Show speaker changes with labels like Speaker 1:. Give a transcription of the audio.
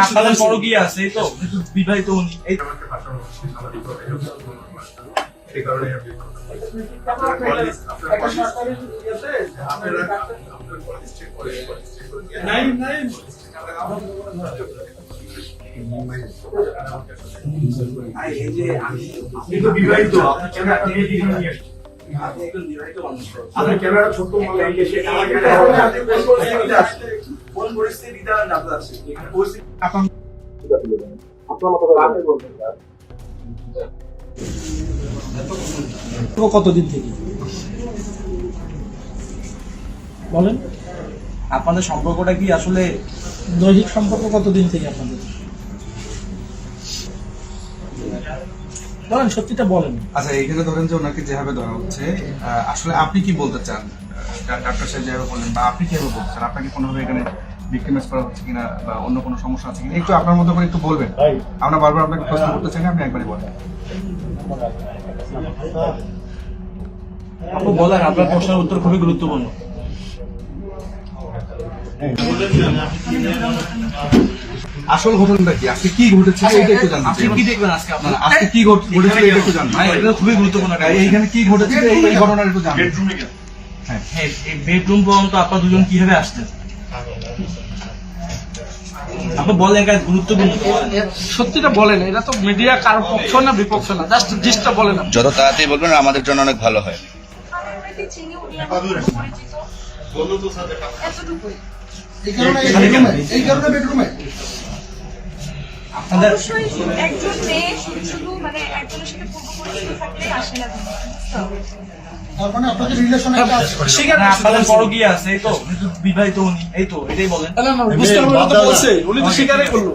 Speaker 1: আপনাদের বড় কি আছে তো বিবাহিত উনি
Speaker 2: এই কারণে বিবাহিত আপনার ক্যামেরা ছোট পরিস্থিতিটা জানতে আছে
Speaker 1: কতদিন থেকে বলেন আপনাদের সম্পর্কটা কি আসলে দৈহিক সম্পর্ক কতদিন থেকে আপনাদের বলেন সত্যিটা বলেন।
Speaker 3: আচ্ছা এখানে ধরেন যে ওনাকে যেভাবে ধরা হচ্ছে আসলে আপনি কি বলতে চান ডাক্তার সাহেব যেভাবে বললেন বা আপনি কিভাবে বলতে চান আপনাকে কোনোভাবে এখানে ভিক্টিমাইজ করা হচ্ছে কিনা বা অন্য কোনো সমস্যা আছে কিনা একটু আপনার মতো করে একটু বলবেন। আমরা বারবার আপনাকে প্রশ্ন করতে চাই না, আপনি একবারই বলেন।
Speaker 1: আপু বলেন আপনার প্রশ্নের উত্তর খুবই গুরুত্বপূর্ণ।
Speaker 3: আসল ঘটনাটা কি, আজকে কি ঘটেছে এটা একটু জানতে চাই।
Speaker 1: আপনি কি দেখবেন আজকে আপনারা
Speaker 3: আজকে কি ঘটেছে এটা একটু জানতে চাই।
Speaker 1: এটা খুবই গুরুত্বপূর্ণ।
Speaker 3: এইখানে কি ঘটেছে এই ঘটনাটা একটু জানতে চাই।
Speaker 1: হ্যাঁ এই বেডরুম পর্যন্ত আপনারা দুজন কিভাবে আসছেন আপনি বলেন কাজ গুরুত্বপূর্ণ
Speaker 4: সত্যিটা বলেন। এটা তো মিডিয়া কার পক্ষ না বিপক্ষ না, জাস্ট জিনিসটা বলেন।
Speaker 5: যত তাড়াতাড়ি বলবেন আমাদের জন্য অনেক ভালো হয়।
Speaker 1: আপনাদের
Speaker 6: একজন মেয়ে শুধু মানে একজনের সাথে পূর্ব পরিচিত থাকলেই আসে না
Speaker 1: আপনাদের বড় কি আছে এই তো বিবাহিত উনি এই তো এটাই বলেন।
Speaker 4: বুঝতে পারবেন, বলছে উনি তো স্বীকারই করলো।